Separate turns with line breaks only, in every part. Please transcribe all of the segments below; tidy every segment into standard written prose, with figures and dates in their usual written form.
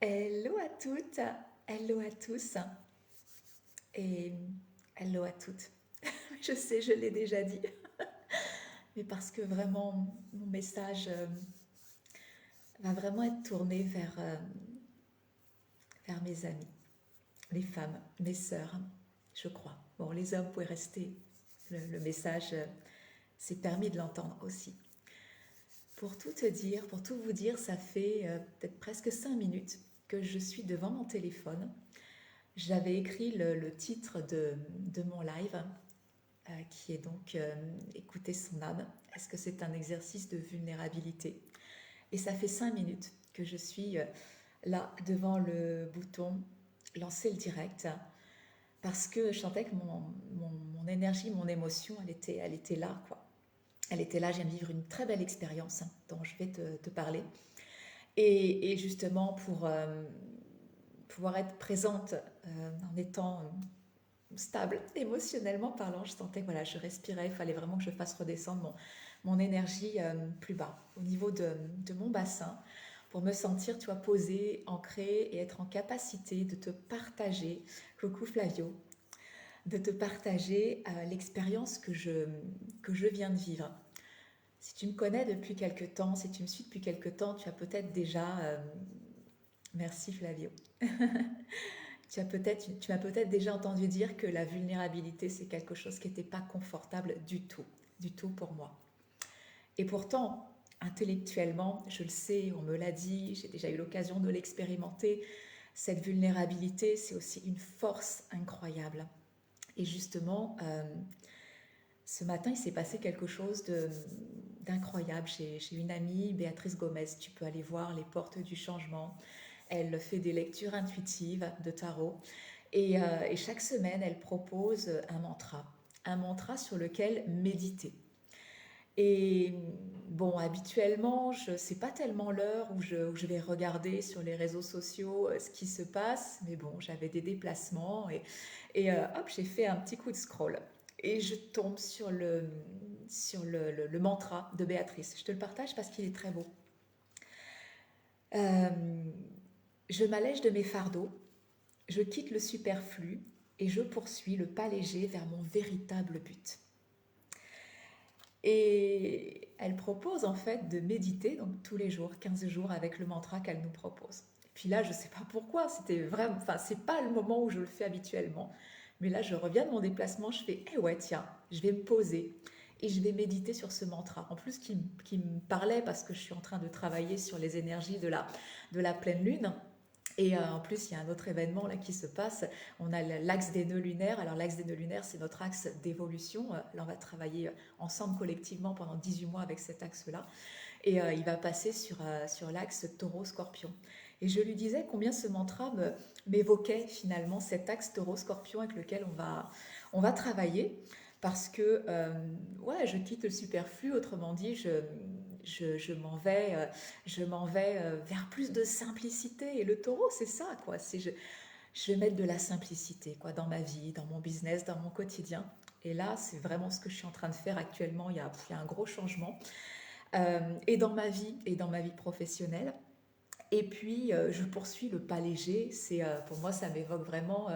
Hello à toutes, hello à tous et hello à toutes. Je sais, je l'ai déjà dit, mais parce que vraiment mon message va vraiment être tourné vers mes amis, les femmes, mes sœurs, je crois. Bon, les hommes pouvaient rester. Le message, c'est permis de l'entendre aussi. Pour tout te dire, pour tout vous dire, ça fait peut-être presque 5 minutes que je suis devant mon téléphone. J'avais écrit le titre de mon live, qui est donc écouter son âme. Est-ce que c'est un exercice de vulnérabilité? Et ça fait 5 minutes que je suis là devant le bouton lancer le direct parce que je sentais que mon énergie, mon émotion, elle était là, quoi. Elle était là, je viens de vivre une très belle expérience dont je vais te parler. Et justement, pour pouvoir être présente en étant stable émotionnellement parlant, je sentais que voilà, je respirais, il fallait vraiment que je fasse redescendre mon énergie plus bas, au niveau de mon bassin, pour me sentir, tu vois, posée, ancrée et être en capacité de te partager, coucou Flavio, de te partager l'expérience que je viens de vivre. Si tu me connais depuis quelque temps, si tu me suis depuis quelque temps, tu as peut-être déjà... merci Flavio. Tu m'as peut-être déjà entendu dire que la vulnérabilité, c'est quelque chose qui n'était pas confortable du tout pour moi. Et pourtant, intellectuellement, je le sais, on me l'a dit, j'ai déjà eu l'occasion de l'expérimenter, cette vulnérabilité, c'est aussi une force incroyable. Et justement, ce matin, il s'est passé quelque chose d'incroyable. J'ai une amie, Béatrice Gomez, tu peux aller voir Les Portes du Changement. Elle fait des lectures intuitives de tarot. Et chaque semaine, elle propose un mantra sur lequel méditer. Et bon, habituellement, je sais pas tellement l'heure où je vais regarder sur les réseaux sociaux ce qui se passe, mais bon, j'avais des déplacements et hop, j'ai fait un petit coup de scroll. Et je tombe sur le mantra de Béatrice. Je te le partage parce qu'il est très beau. Euh, je m'allège de mes fardeaux, je quitte le superflu et je poursuis le pas léger vers mon véritable but. Et elle propose en fait de méditer donc tous les jours, 15 jours avec le mantra qu'elle nous propose. Et puis là, je ne sais pas pourquoi, c'était vraiment, enfin, c'est pas le moment où je le fais habituellement. Mais là, je reviens de mon déplacement, je fais, eh ouais, tiens, je vais me poser et je vais méditer sur ce mantra. En plus, qui me parlait parce que je suis en train de travailler sur les énergies de la pleine lune. Et en plus, il y a un autre événement là qui se passe. On a l'axe des nœuds lunaires. Alors l'axe des nœuds lunaires, c'est notre axe d'évolution. Là, on va travailler ensemble collectivement pendant 18 mois avec cet axe-là. Et il va passer sur l'axe taureau-scorpion. Et je lui disais combien ce mantra m'évoquait finalement cet axe taureau-scorpion avec lequel on va travailler. Parce que ouais, je quitte le superflu, autrement dit, je m'en vais vers plus de simplicité. Et le taureau, c'est ça, quoi. Je vais mettre de la simplicité, quoi, dans ma vie, dans mon business, dans mon quotidien. Et là, c'est vraiment ce que je suis en train de faire actuellement. Il y a un gros changement, et dans ma vie professionnelle. Et puis, je poursuis le pas léger. Pour moi, ça m'évoque vraiment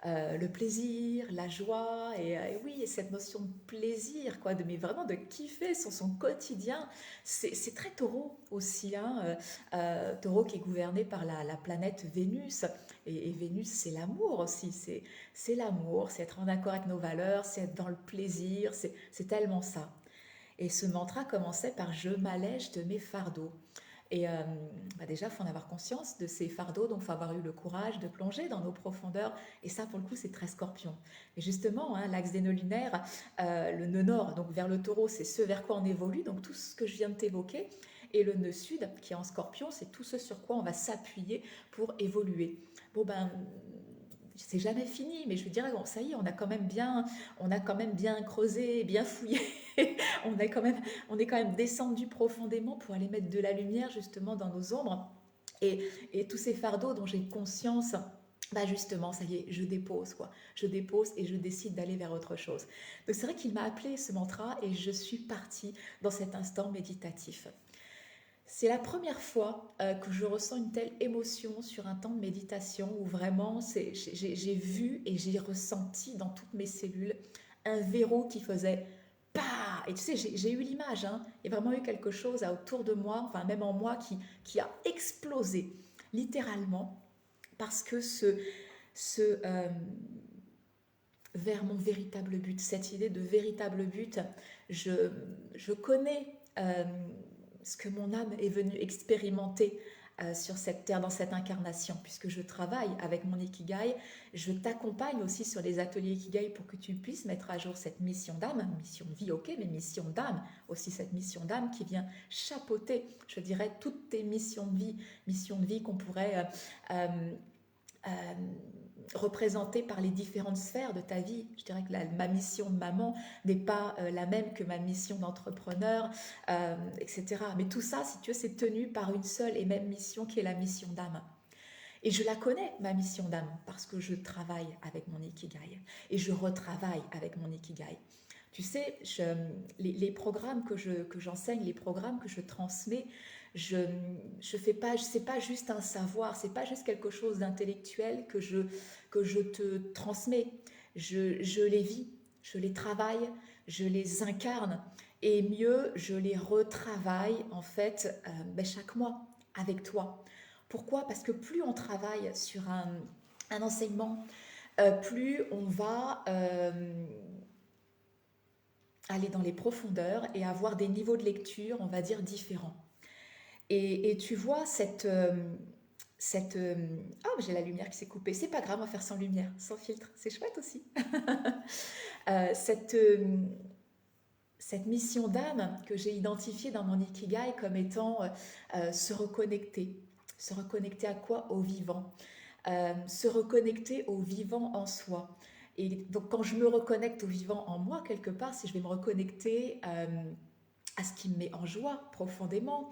le plaisir, la joie, et oui, et cette notion de plaisir, quoi, mais vraiment de kiffer sur son quotidien. C'est très taureau aussi, hein, taureau qui est gouverné par la planète Vénus. Et Vénus, c'est l'amour aussi, c'est l'amour, c'est être en accord avec nos valeurs, c'est être dans le plaisir, c'est tellement ça. Et ce mantra commençait par je m'allège de mes fardeaux. Et bah déjà, il faut en avoir conscience de ces fardeaux, donc il faut avoir eu le courage de plonger dans nos profondeurs. Et ça, pour le coup, c'est très scorpion. Et justement, hein, l'axe des nœuds lunaires, le nœud nord, donc vers le taureau, c'est ce vers quoi on évolue, donc tout ce que je viens de t'évoquer. Et le nœud sud, qui est en scorpion, c'est tout ce sur quoi on va s'appuyer pour évoluer. Bon, ben, c'est jamais fini, mais je veux dire, bon, ça y est, on a quand même bien creusé, bien fouillé. On est quand même descendu profondément pour aller mettre de la lumière justement dans nos ombres. Et tous ces fardeaux dont j'ai conscience, bah justement, ça y est, je dépose, quoi. Je dépose et je décide d'aller vers autre chose. Donc c'est vrai qu'il m'a appelé ce mantra et je suis partie dans cet instant méditatif. C'est la première fois que je ressens une telle émotion sur un temps de méditation où vraiment j'ai vu et j'ai ressenti dans toutes mes cellules un verrou qui faisait pas. Et tu sais, j'ai eu l'image, hein. Il y a vraiment eu quelque chose autour de moi, enfin même en moi, qui a explosé littéralement parce que ce vers mon véritable but, cette idée de véritable but, je, je connais ce que mon âme est venue expérimenter sur cette terre, dans cette incarnation, puisque je travaille avec mon Ikigai, je t'accompagne aussi sur les ateliers Ikigai pour que tu puisses mettre à jour cette mission d'âme, mission de vie, ok, mais mission d'âme, aussi cette mission d'âme qui vient chapeauter, je dirais, toutes tes missions de vie qu'on pourrait euh, euh, représentée par les différentes sphères de ta vie. Je dirais que ma mission de maman n'est pas la même que ma mission d'entrepreneur, etc. Mais tout ça, si tu veux, c'est tenu par une seule et même mission qui est la mission d'âme. Et je la connais, ma mission d'âme, parce que je travaille avec mon Ikigai et je retravaille avec mon Ikigai. Tu sais, les programmes que j'enseigne, les programmes que je transmets, je fais pas, c'est pas juste un savoir, c'est pas juste quelque chose d'intellectuel que je te transmets. Je les vis, je les travaille, je les incarne et mieux, je les retravaille en fait chaque mois avec toi. Pourquoi? Parce que plus on travaille sur un enseignement, plus on va aller dans les profondeurs et avoir des niveaux de lecture, on va dire, différents. Et tu vois, oh, j'ai la lumière qui s'est coupée. C'est pas grave, on va faire sans lumière, sans filtre. C'est chouette aussi. Euh, cette, euh, cette mission d'âme que j'ai identifiée dans mon Ikigai comme étant se reconnecter. Se reconnecter à quoi? Au vivant. Se reconnecter au vivant en soi. Et donc quand je me reconnecte au vivant en moi, quelque part, si je vais me reconnecter à ce qui me met en joie profondément.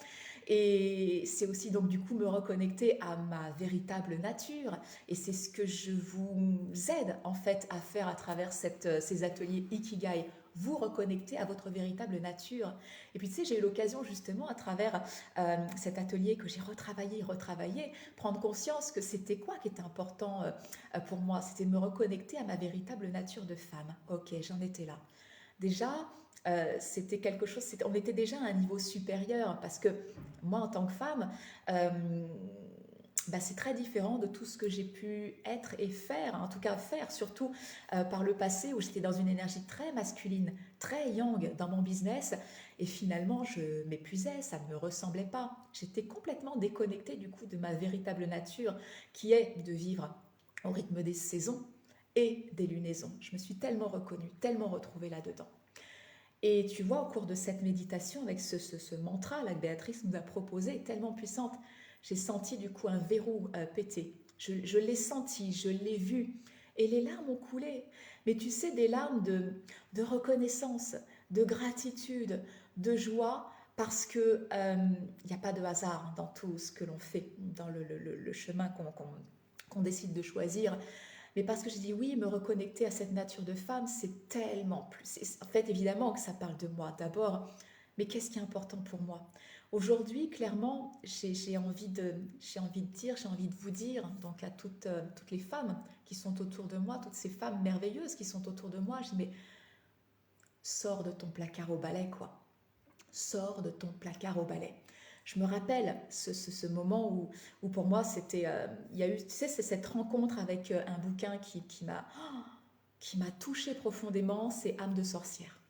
Et c'est aussi donc du coup me reconnecter à ma véritable nature. Et c'est ce que je vous aide en fait à faire à travers ces ateliers Ikigai. Vous reconnecter à votre véritable nature. Et puis tu sais, j'ai eu l'occasion justement à travers cet atelier que j'ai retravaillé, prendre conscience que c'était quoi qui était important pour moi. C'était de me reconnecter à ma véritable nature de femme. Ok, j'en étais là. Déjà, c'était quelque chose, on était déjà à un niveau supérieur parce que moi, en tant que femme, c'est très différent de tout ce que j'ai pu être et faire, en tout cas faire, surtout par le passé où j'étais dans une énergie très masculine, très yang dans mon business et finalement je m'épuisais, ça ne me ressemblait pas. J'étais complètement déconnectée du coup de ma véritable nature qui est de vivre au rythme des saisons et des lunaisons. Je me suis tellement reconnue, tellement retrouvée là-dedans. Et tu vois, au cours de cette méditation, avec ce mantra là, que Béatrice nous a proposé, tellement puissante, j'ai senti du coup un verrou péter. Je l'ai senti, je l'ai vu. Et les larmes ont coulé. Mais tu sais, des larmes de reconnaissance, de gratitude, de joie, parce que il n'y a pas de hasard dans tout ce que l'on fait, dans le chemin qu'on décide de choisir. Mais parce que j'ai dit oui, me reconnecter à cette nature de femme, c'est tellement plus. En fait, évidemment que ça parle de moi d'abord, mais qu'est-ce qui est important pour moi? Aujourd'hui, clairement, j'ai envie de dire, j'ai envie de vous dire, donc à toutes les femmes qui sont autour de moi, toutes ces femmes merveilleuses qui sont autour de moi, je dis mais sors de ton placard au balai, quoi. Sors de ton placard au balai. Je me rappelle ce moment où pour moi c'était, il y a eu, tu sais, c'est cette rencontre avec un bouquin qui m'a touchée profondément, c'est Âme de sorcière.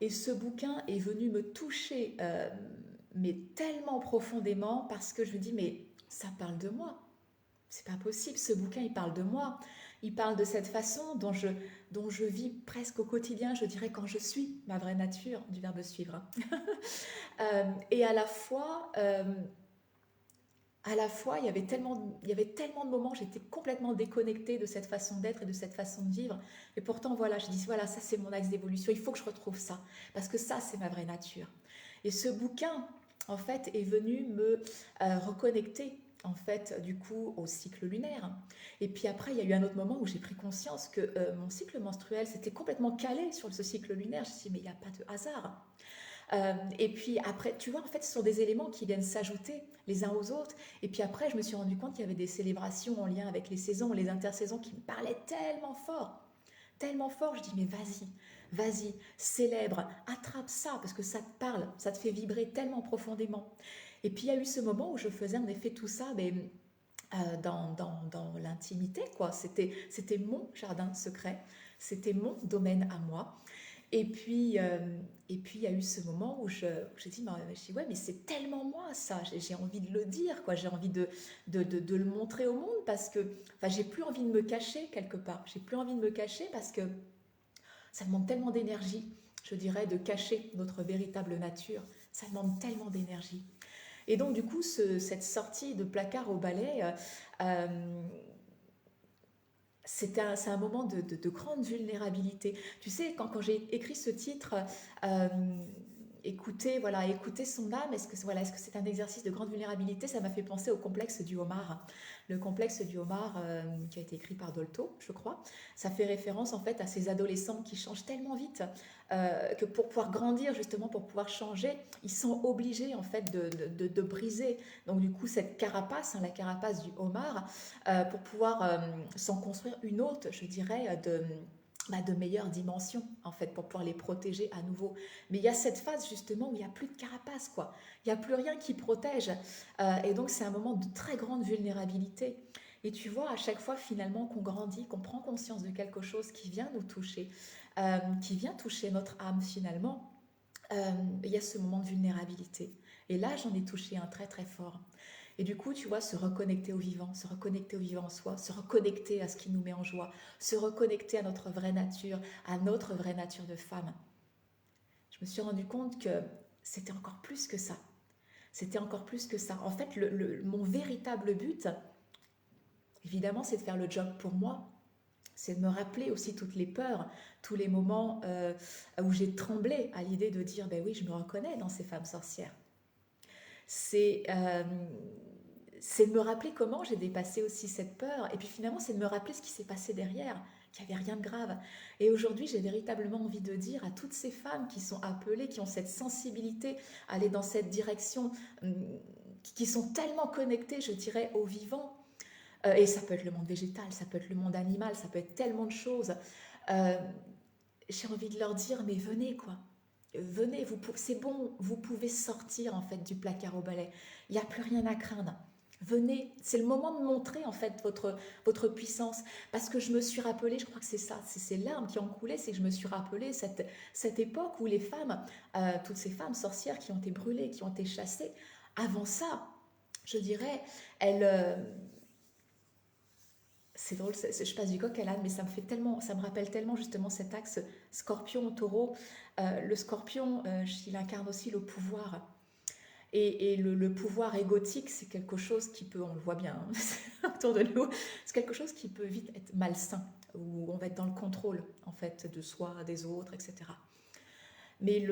Et ce bouquin est venu me toucher, mais tellement profondément parce que je me dis mais ça parle de moi. C'est pas possible, ce bouquin il parle de moi. Il parle de cette façon dont je vis presque au quotidien, je dirais quand je suis ma vraie nature, du verbe suivre. Et à la fois, il y avait tellement de moments, j'étais complètement déconnectée de cette façon d'être et de cette façon de vivre. Et pourtant, voilà, je dis, voilà, ça c'est mon axe d'évolution, il faut que je retrouve ça, parce que ça, c'est ma vraie nature. Et ce bouquin, en fait, est venu me reconnecter, en fait, du coup, au cycle lunaire. Et puis après, il y a eu un autre moment où j'ai pris conscience que mon cycle menstruel s'était complètement calé sur ce cycle lunaire. Je me suis dit, mais il n'y a pas de hasard. Et puis après, tu vois, en fait, ce sont des éléments qui viennent s'ajouter les uns aux autres. Et puis après, je me suis rendu compte qu'il y avait des célébrations en lien avec les saisons, les intersaisons qui me parlaient tellement fort. Tellement fort, je dis, mais vas-y, vas-y, célèbre, attrape ça, parce que ça te parle, ça te fait vibrer tellement profondément. Et puis il y a eu ce moment où je faisais en effet tout ça, mais dans l'intimité, quoi. C'était mon jardin secret, c'était mon domaine à moi. Et puis, il y a eu ce moment où j'ai dit, ouais, mais c'est tellement moi ça, j'ai envie de le dire, quoi. J'ai envie de le montrer au monde parce que enfin, j'ai plus envie de me cacher quelque part. J'ai plus envie de me cacher parce que ça demande tellement d'énergie, je dirais, de cacher notre véritable nature. Ça demande tellement d'énergie. Et donc, du coup, cette sortie de placard au balai, c'est un moment de grande vulnérabilité. Tu sais, quand j'ai écrit ce titre, euh, écouter son âme, est-ce que c'est un exercice de grande vulnérabilité? Ça m'a fait penser au complexe du homard. Le complexe du homard, qui a été écrit par Dolto, je crois, ça fait référence en fait à ces adolescents qui changent tellement vite que pour pouvoir grandir, justement, pour pouvoir changer, ils sont obligés en fait de briser. Donc du coup, cette carapace, la carapace du homard, pour pouvoir s'en construire une autre, je dirais, de meilleures dimensions, en fait, pour pouvoir les protéger à nouveau. Mais il y a cette phase, justement, où il n'y a plus de carapace, quoi. Il n'y a plus rien qui protège. Et donc, c'est un moment de très grande vulnérabilité. Et tu vois, à chaque fois, finalement, qu'on grandit, qu'on prend conscience de quelque chose qui vient nous toucher, qui vient toucher notre âme, finalement, il y a ce moment de vulnérabilité. Et là, j'en ai touché un très, très fort. Et du coup, tu vois, se reconnecter au vivant en soi, se reconnecter à ce qui nous met en joie, se reconnecter à notre vraie nature de femme. Je me suis rendu compte que c'était encore plus que ça. C'était encore plus que ça. En fait, mon véritable but, évidemment, c'est de faire le job pour moi. C'est de me rappeler aussi toutes les peurs, tous les moments où j'ai tremblé à l'idée de dire, ben oui, je me reconnais dans ces femmes sorcières. C'est de me rappeler comment j'ai dépassé aussi cette peur. Et puis finalement, c'est de me rappeler ce qui s'est passé derrière, qu'il n'y avait rien de grave. Et aujourd'hui, j'ai véritablement envie de dire à toutes ces femmes qui sont appelées, qui ont cette sensibilité à aller dans cette direction, qui sont tellement connectées, je dirais, au vivant. Et ça peut être le monde végétal, ça peut être le monde animal, ça peut être tellement de choses. J'ai envie de leur dire, mais venez, quoi. Venez, c'est bon, vous pouvez sortir en fait du placard au balai. Il n'y a plus rien à craindre. Venez, c'est le moment de montrer en fait votre puissance. Parce que je me suis rappelé, je crois que c'est ça, c'est ces larmes qui ont coulé, c'est que je me suis rappelé cette époque où les femmes, toutes ces femmes sorcières qui ont été brûlées, qui ont été chassées, avant ça, je dirais, elles, c'est drôle, je passe du coq à l'âne, mais ça me rappelle tellement justement cet axe scorpion-taureau. Le scorpion, il incarne aussi le pouvoir. Et le pouvoir égotique, c'est quelque chose qui peut, on le voit bien autour de nous, c'est quelque chose qui peut vite être malsain, où on va être dans le contrôle en fait de soi, des autres, etc. Mais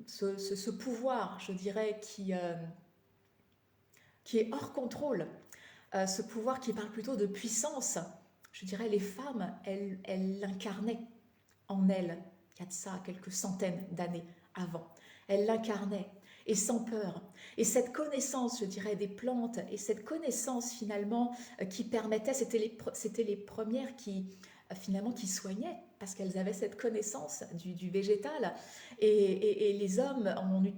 ce pouvoir, je dirais, qui est hors contrôle, ce pouvoir qui parle plutôt de puissance, je dirais les femmes, elles l'incarnaient en elles, il y a de ça quelques centaines d'années avant. Elles l'incarnaient, et sans peur. Et cette connaissance, je dirais, des plantes, et cette connaissance finalement qui permettait, c'était les premières qui finalement qui soignaient, parce qu'elles avaient cette connaissance du végétal. Et les hommes ont eu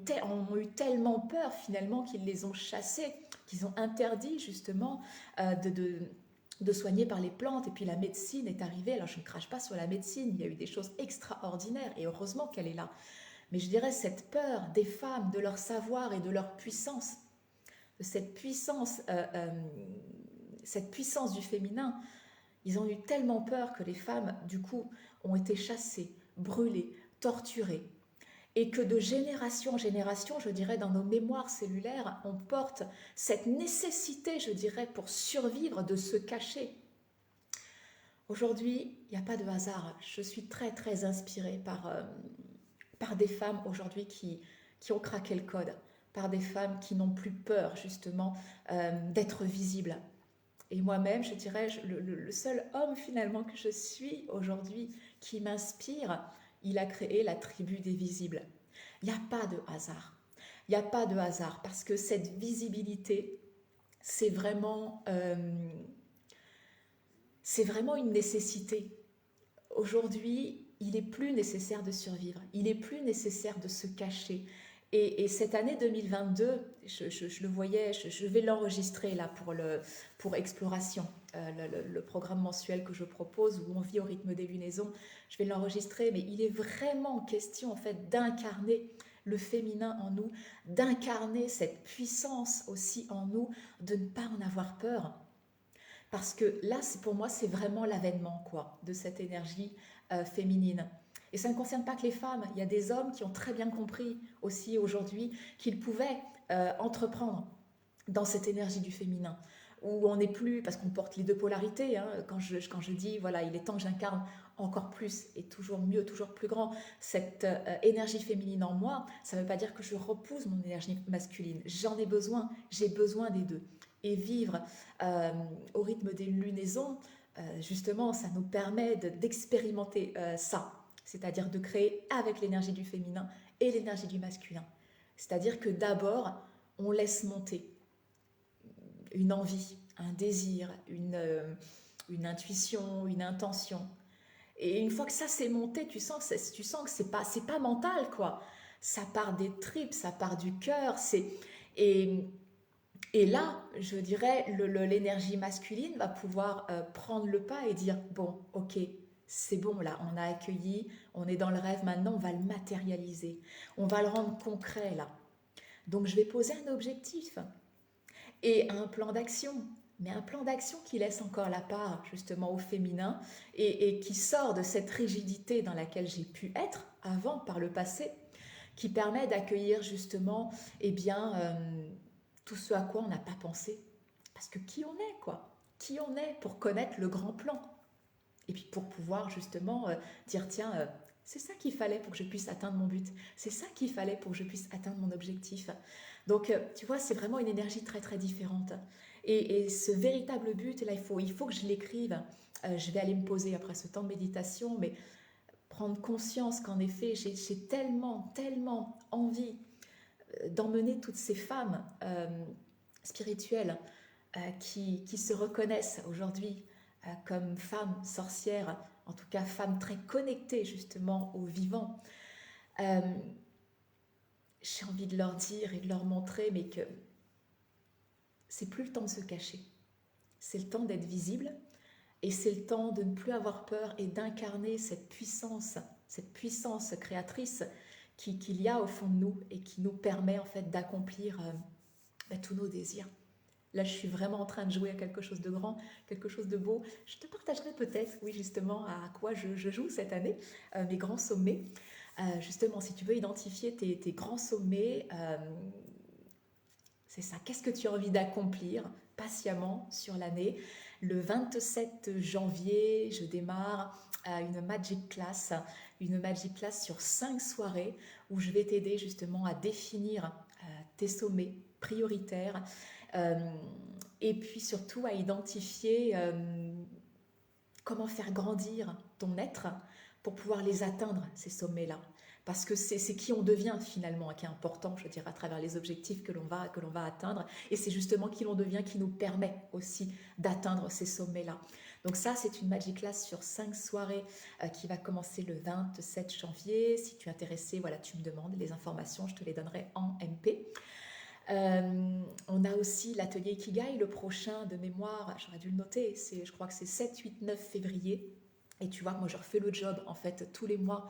tellement peur finalement qu'ils les ont chassés, qu'ils ont interdit justement de soigner par les plantes. Et puis la médecine est arrivée. Alors je ne crache pas sur la médecine, il y a eu des choses extraordinaires et heureusement qu'elle est là. Mais je dirais cette peur des femmes, de leur savoir et de leur puissance, de cette puissance du féminin, ils ont eu tellement peur que les femmes, du coup, ont été chassées, brûlées, torturées. Et que de génération en génération, je dirais, dans nos mémoires cellulaires, on porte cette nécessité, je dirais, pour survivre, de se cacher. Aujourd'hui, il n'y a pas de hasard. Je suis très, très inspirée par des femmes aujourd'hui qui ont craqué le code, par des femmes qui n'ont plus peur, justement, d'être visibles. Et moi-même, je dirais, le seul homme finalement que je suis aujourd'hui qui m'inspire, il a créé la tribu des visibles. Il n'y a pas de hasard. Il n'y a pas de hasard parce que cette visibilité, c'est vraiment une nécessité. Aujourd'hui, il n'est plus nécessaire de survivre, il n'est plus nécessaire de se cacher. Et cette année 2022, je le voyais, je vais l'enregistrer là pour Exploration, le programme mensuel que je propose où on vit au rythme des lunaisons. Je vais l'enregistrer, mais il est vraiment question en fait d'incarner le féminin en nous, d'incarner cette puissance aussi en nous, de ne pas en avoir peur. Parce que là, pour moi, c'est vraiment l'avènement quoi, de cette énergie féminine. Et ça ne concerne pas que les femmes. Il y a des hommes qui ont très bien compris aussi aujourd'hui qu'ils pouvaient entreprendre dans cette énergie du féminin, où on n'est plus, parce qu'on porte les deux polarités, hein, quand je dis, voilà, il est temps que j'incarne encore plus et toujours mieux, toujours plus grand, cette énergie féminine en moi, ça ne veut pas dire que je repousse mon énergie masculine. J'en ai besoin, j'ai besoin des deux. Et vivre au rythme des lunaisons, justement, ça nous permet d'expérimenter ça, c'est-à-dire de créer avec l'énergie du féminin et l'énergie du masculin. C'est-à-dire que d'abord, on laisse monter une envie, un désir, une intuition, une intention. Et une fois que ça s'est monté, tu sens que c'est pas mental, quoi. Ça part des tripes, ça part du cœur. Et, et là, je dirais, l'énergie masculine va pouvoir prendre le pas et dire, bon, ok, c'est bon, là, on a accueilli, on est dans le rêve, maintenant, on va le matérialiser. On va le rendre concret, là. Donc, je vais poser un objectif et un plan d'action, mais un plan d'action qui laisse encore la part justement au féminin et qui sort de cette rigidité dans laquelle j'ai pu être avant par le passé, qui permet d'accueillir justement eh bien, tout ce à quoi on n'a pas pensé. Parce que qui on est, quoi? Qui on est pour connaître le grand plan? Et puis pour pouvoir justement dire, tiens, c'est ça qu'il fallait pour que je puisse atteindre mon but. C'est ça qu'il fallait pour que je puisse atteindre mon objectif. Donc, tu vois, c'est vraiment une énergie très, très différente. Et ce véritable but, là, il faut que je l'écrive. Je vais aller me poser après ce temps de méditation, mais prendre conscience qu'en effet, j'ai tellement, tellement envie d'emmener toutes ces femmes spirituelles qui se reconnaissent aujourd'hui comme femmes sorcières, en tout cas femmes très connectées justement au vivant. Euh, j'ai envie de leur dire et de leur montrer, mais que c'est plus le temps de se cacher. C'est le temps d'être visible et c'est le temps de ne plus avoir peur et d'incarner cette puissance créatrice qu'il y a au fond de nous et qui nous permet en fait d'accomplir tous nos désirs. Là, je suis vraiment en train de jouer à quelque chose de grand, quelque chose de beau. Je te partagerai peut-être, oui, justement, à quoi je joue cette année, mes grands sommets. Justement, si tu veux identifier tes grands sommets, c'est ça. Qu'est-ce que tu as envie d'accomplir patiemment sur l'année? Le 27 janvier, je démarre une Magic Class sur 5 soirées où je vais t'aider justement à définir tes sommets prioritaires et puis surtout à identifier comment faire grandir ton être pour pouvoir les atteindre, ces sommets-là. Parce que c'est qui on devient finalement qui est important, je dirais, à travers les objectifs que l'on va atteindre. Et c'est justement qui l'on devient qui nous permet aussi d'atteindre ces sommets-là. Donc ça, c'est une Magic Class sur 5 soirées qui va commencer le 27 janvier. Si tu es intéressé, voilà, tu me demandes les informations, je te les donnerai en MP. On a aussi l'atelier Ikigai, le prochain de mémoire, j'aurais dû le noter, je crois que c'est 7, 8, 9 février. Et tu vois que moi je refais le job en fait tous les mois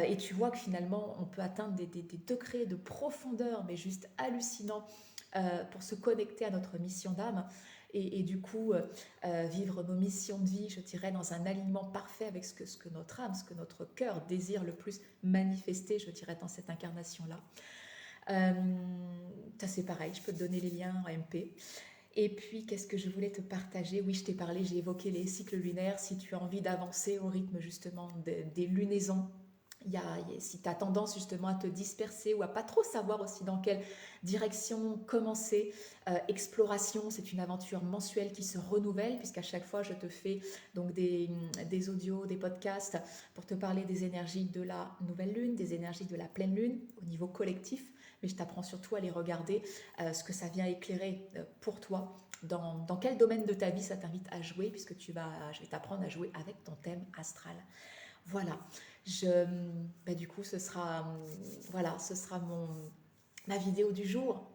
et tu vois que finalement on peut atteindre des degrés de profondeur mais juste hallucinants pour se connecter à notre mission d'âme et du coup vivre nos missions de vie, je dirais, dans un alignement parfait avec ce que notre âme, ce que notre cœur désire le plus manifester, je dirais, dans cette incarnation-là. Ça c'est pareil, je peux te donner les liens en MP. Et puis, qu'est-ce que je voulais te partager? Oui, je t'ai parlé, j'ai évoqué les cycles lunaires. Si tu as envie d'avancer au rythme justement des lunaisons, Si tu as tendance justement à te disperser ou à pas trop savoir aussi dans quelle direction commencer, exploration, c'est une aventure mensuelle qui se renouvelle puisqu'à chaque fois je te fais donc des audios, des podcasts pour te parler des énergies de la nouvelle lune, des énergies de la pleine lune au niveau collectif, mais je t'apprends surtout à les regarder, ce que ça vient éclairer pour toi. Dans quel domaine de ta vie ça t'invite à jouer puisque je vais t'apprendre à jouer avec ton thème astral. Voilà, du coup ce sera ma vidéo du jour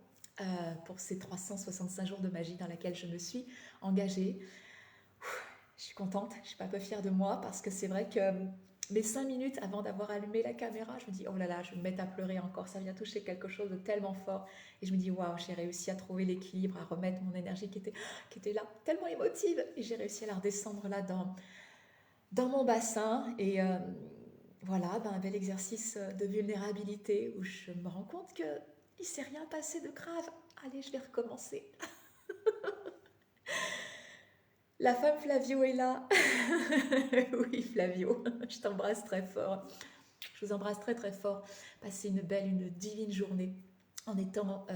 pour ces 365 jours de magie dans laquelle je me suis engagée. Je suis contente, je suis pas peu fière de moi parce que c'est vrai que mes 5 minutes avant d'avoir allumé la caméra, je me dis oh là là, je vais me mettre à pleurer encore, ça vient toucher quelque chose de tellement fort. Et je me dis waouh, j'ai réussi à trouver l'équilibre, à remettre mon énergie qui était là, tellement émotive. Et j'ai réussi à la redescendre là dans mon bassin. Et voilà, un bel exercice de vulnérabilité où je me rends compte qu'il ne s'est rien passé de grave. Allez, je vais recommencer. La femme Flavio est là. Oui, Flavio, je t'embrasse très fort. Je vous embrasse très très fort. Passez une divine journée en étant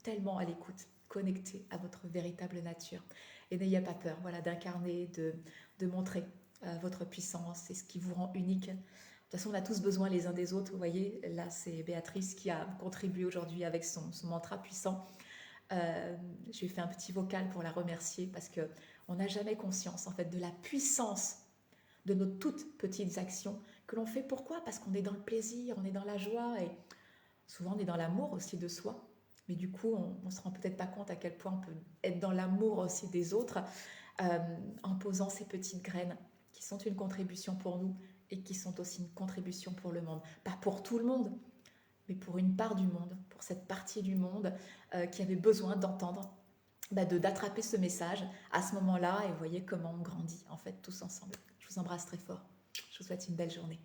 tellement à l'écoute, connecté à votre véritable nature. Et n'ayez pas peur, voilà, d'incarner, de montrer votre puissance, c'est ce qui vous rend unique. De toute façon, on a tous besoin les uns des autres. Vous voyez, là, c'est Béatrice qui a contribué aujourd'hui avec son mantra puissant. Je lui ai fait un petit vocal pour la remercier parce que on n'a jamais conscience en fait de la puissance de nos toutes petites actions que l'on fait. Pourquoi? Parce qu'on est dans le plaisir, on est dans la joie et souvent on est dans l'amour aussi de soi. Mais du coup, on ne se rend peut-être pas compte à quel point on peut être dans l'amour aussi des autres en posant ces petites graines qui sont une contribution pour nous et qui sont aussi une contribution pour le monde. Pas pour tout le monde, mais pour une part du monde, pour cette partie du monde qui avait besoin d'entendre, d'attraper ce message à ce moment-là. Et vous voyez comment on grandit en fait tous ensemble. Je vous embrasse très fort. Je vous souhaite une belle journée.